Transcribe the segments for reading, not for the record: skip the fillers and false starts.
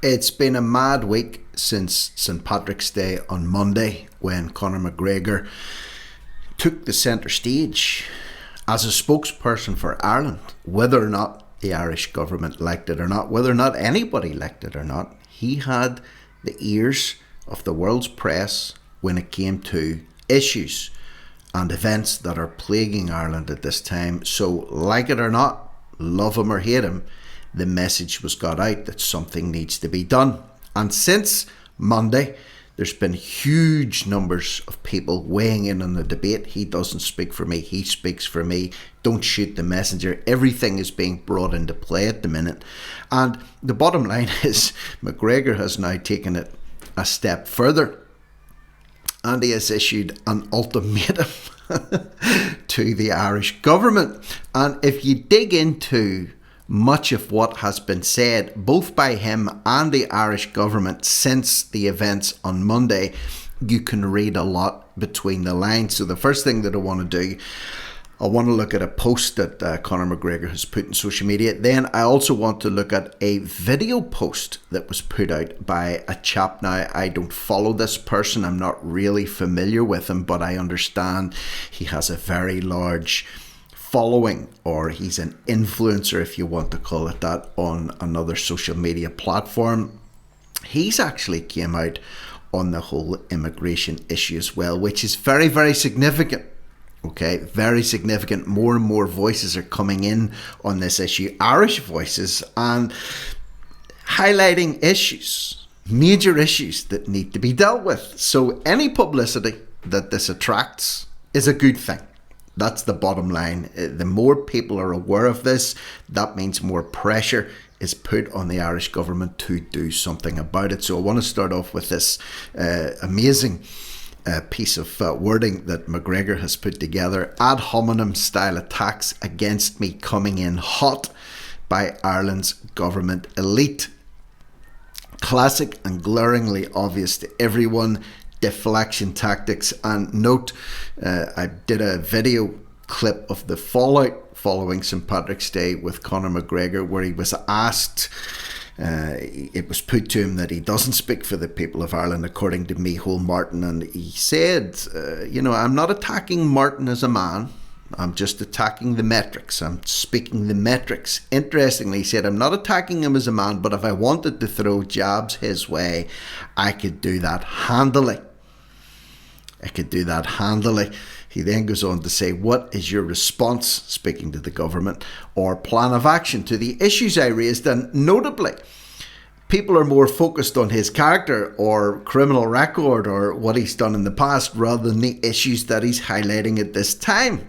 It's been a mad week since St. Patrick's Day on Monday, when Conor McGregor took the centre stage as a spokesperson for Ireland. Whether or not the Irish government liked it or not, whether or not anybody liked it or not, he had the ears of the world's press when it came to issues and events that are plaguing Ireland at this time. So, like it or not, love him or hate him, the message was got out that something needs to be done. And since Monday, there's been huge numbers of people weighing in on the debate. He doesn't speak for me, he speaks for me. Don't shoot the messenger. Everything is being brought into play at the minute. And the bottom line is, McGregor has now taken it a step further, and he has issued an ultimatum to the Irish government. And if you dig into much of what has been said, both by him and the Irish government since the events on Monday, you can read a lot between the lines. So the first thing that I want to do, I want to look at a post that Conor McGregor has put in social media. Then I also want to look at a video post that was put out by a chap. Now, I don't follow this person. I'm not really familiar with him, but I understand he has a very large following, or he's an influencer, if you want to call it that, on another social media platform. He's actually came out on the whole immigration issue as well, which is very, very significant. Okay, very significant. More and more voices are coming in on this issue, Irish voices, and highlighting issues, major issues that need to be dealt with. So any publicity that this attracts is a good thing. That's the bottom line. The more people are aware of this, that means more pressure is put on the Irish government to do something about it. So I want to start off with this amazing piece of wording that McGregor has put together. Ad hominem style attacks against me coming in hot by Ireland's government elite. Classic and glaringly obvious to everyone. Deflection tactics. And note, I did a video clip of the fallout following St. Patrick's Day with Conor McGregor, where he was asked, it was put to him that he doesn't speak for the people of Ireland, according to Micheál Martin, and he said, I'm not attacking Martin as a man, I'm just attacking the metrics. I'm speaking the metrics. Interestingly, he said, I'm not attacking him as a man, but if I wanted to throw jabs his way, I could do that handily. He then goes on to say, what is your response, speaking to the government, or plan of action to the issues I raised? And notably, people are more focused on his character or criminal record or what he's done in the past rather than the issues that he's highlighting at this time.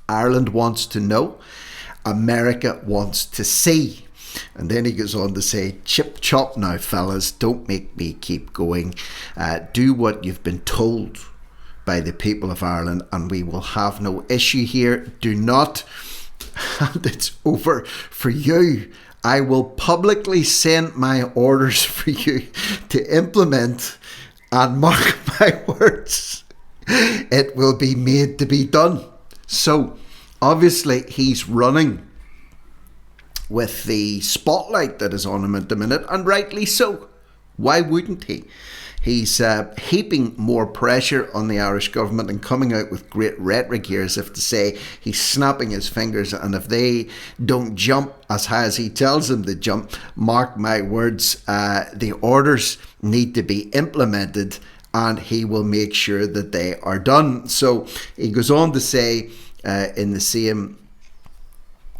Ireland wants to know, America wants to see. And then he goes on to say, chip chop now, fellas, don't make me keep going. Do what you've been told by the people of Ireland and we will have no issue here. Do not hand it over for you. I will publicly send my orders for you to implement, and mark my words, it will be made to be done. So obviously he's running with the spotlight that is on him at the minute, and rightly so. Why wouldn't he? He's heaping more pressure on the Irish government and coming out with great rhetoric here, as if to say he's snapping his fingers, and if they don't jump as high as he tells them to jump, mark my words, the orders need to be implemented and he will make sure that they are done. So he goes on to say in the same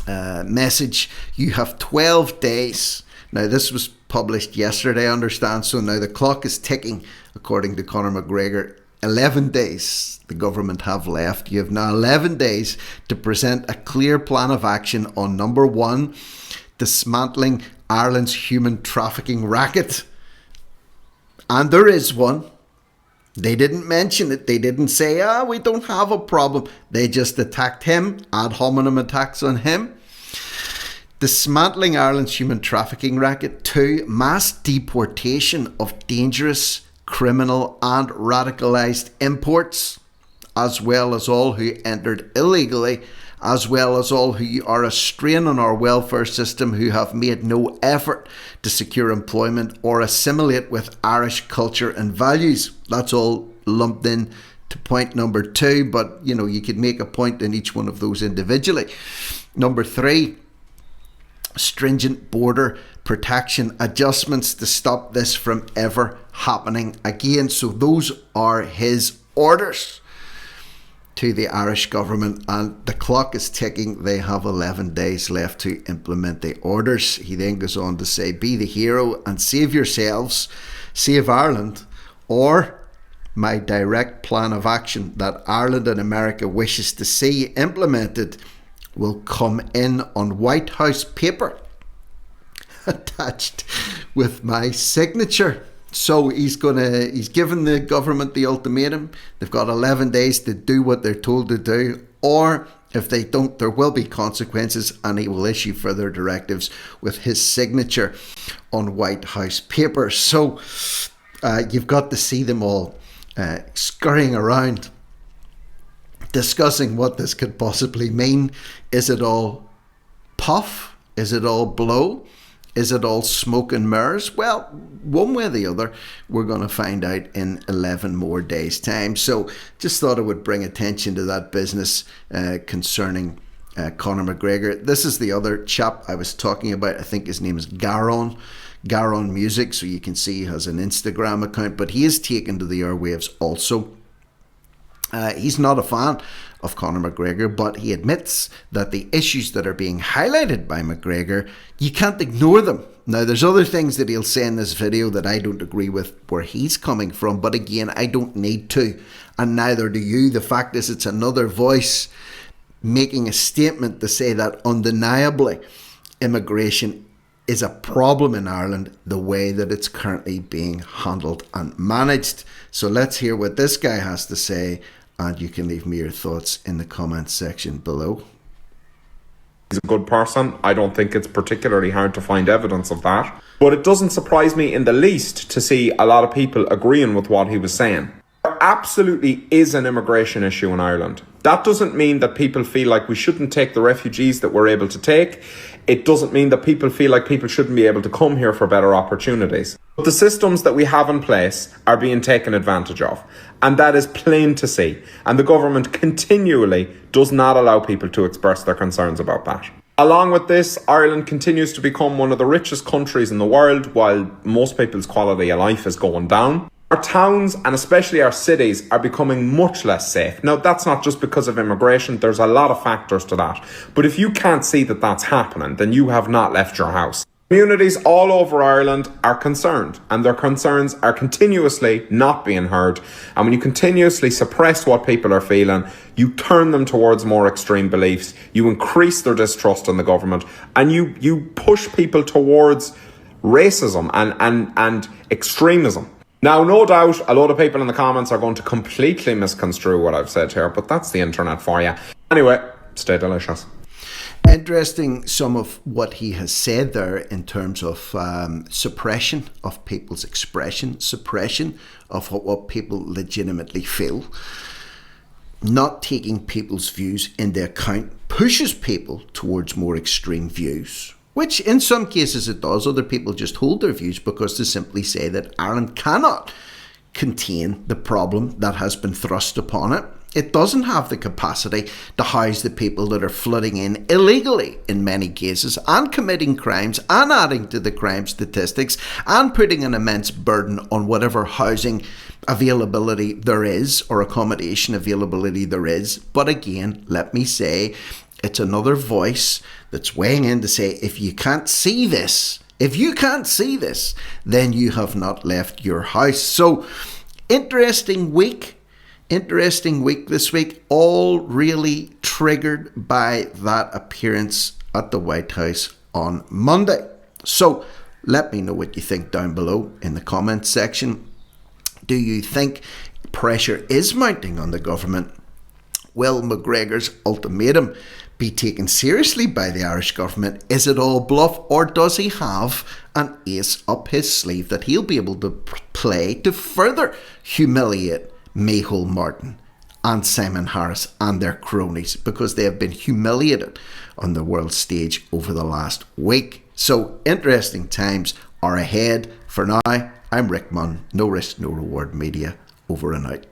message, you have 12 days. Now this was published yesterday, I understand, so now the clock is ticking, according to Conor McGregor. 11 days the government have left. You have now 11 days to present a clear plan of action on number 1, dismantling Ireland's human trafficking racket. And there is one. They didn't mention it. They didn't say, we don't have a problem. They just attacked him. Ad hominem attacks on him. Dismantling Ireland's human trafficking racket. 2, mass deportation of dangerous, criminal and radicalised imports, as well as all who entered illegally as well as all who are a strain on our welfare system, who have made no effort to secure employment or assimilate with Irish culture and values. That's all lumped in to point number 2, but you could make a point in each one of those individually. Number 3, stringent border protection adjustments to stop this from ever happening again. So those are his orders to the Irish government, and the clock is ticking. They have 11 days left to implement the orders. He then goes on to say, be the hero and save yourselves, save Ireland, or my direct plan of action that Ireland and America wishes to see implemented will come in on White House paper attached with my signature. So he's given the government the ultimatum. They've got 11 days to do what they're told to do, or if they don't, there will be consequences, and he will issue further directives with his signature on White House paper. So you've got to see them all scurrying around discussing what this could possibly mean. Is it all puff? Is it all blow? Is it all smoke and mirrors? Well, one way or the other, we're going to find out in 11 more days' time. So just thought I would bring attention to that business concerning Conor McGregor. This is the other chap I was talking about. I think his name is Garon Music. So you can see he has an Instagram account, but he is taken to the airwaves also. He's not a fan of Conor McGregor, but he admits that the issues that are being highlighted by McGregor, you can't ignore them. Now, there's other things that he'll say in this video that I don't agree with where he's coming from, but again, I don't need to, and neither do you. The fact is, it's another voice making a statement to say that undeniably immigration is a problem in Ireland, the way that it's currently being handled and managed. So let's hear what this guy has to say, and you can leave me your thoughts in the comments section below. He's a good person. I don't think it's particularly hard to find evidence of that. But it doesn't surprise me in the least to see a lot of people agreeing with what he was saying. There absolutely is an immigration issue in Ireland. That doesn't mean that people feel like we shouldn't take the refugees that we're able to take. It doesn't mean that people feel like people shouldn't be able to come here for better opportunities. But the systems that we have in place are being taken advantage of. And that is plain to see. And the government continually does not allow people to express their concerns about that. Along with this, Ireland continues to become one of the richest countries in the world, while most people's quality of life is going down. Our towns, and especially our cities, are becoming much less safe. Now, that's not just because of immigration. There's a lot of factors to that. But if you can't see that that's happening, then you have not left your house. Communities all over Ireland are concerned, and their concerns are continuously not being heard. And when you continuously suppress what people are feeling, you turn them towards more extreme beliefs, you increase their distrust in the government, and you push people towards racism and extremism. Now, no doubt, a lot of people in the comments are going to completely misconstrue what I've said here, but that's the internet for you. Anyway, stay delicious. Interesting, some of what he has said there in terms of suppression of people's expression, suppression of what people legitimately feel, not taking people's views into account, pushes people towards more extreme views, which in some cases it does. Other people just hold their views because they simply say that Ireland cannot contain the problem that has been thrust upon it. It doesn't have the capacity to house the people that are flooding in illegally in many cases and committing crimes and adding to the crime statistics and putting an immense burden on whatever housing availability there is or accommodation availability there is. But again, let me say, it's another voice that's weighing in to say, if you can't see this, then you have not left your house. So, interesting week this week, all really triggered by that appearance at the White House on Monday. So let me know what you think down below in the comments section. Do you think pressure is mounting on the government? Will McGregor's ultimatum be taken seriously by the Irish government? Is it all bluff, or does he have an ace up his sleeve that he'll be able to play to further humiliate Mayhole Martin and Simon Harris and their cronies, because they have been humiliated on the world stage over the last week. So interesting times are ahead. For now, I'm Rick Munn, No Risk, No Reward Media, over and out.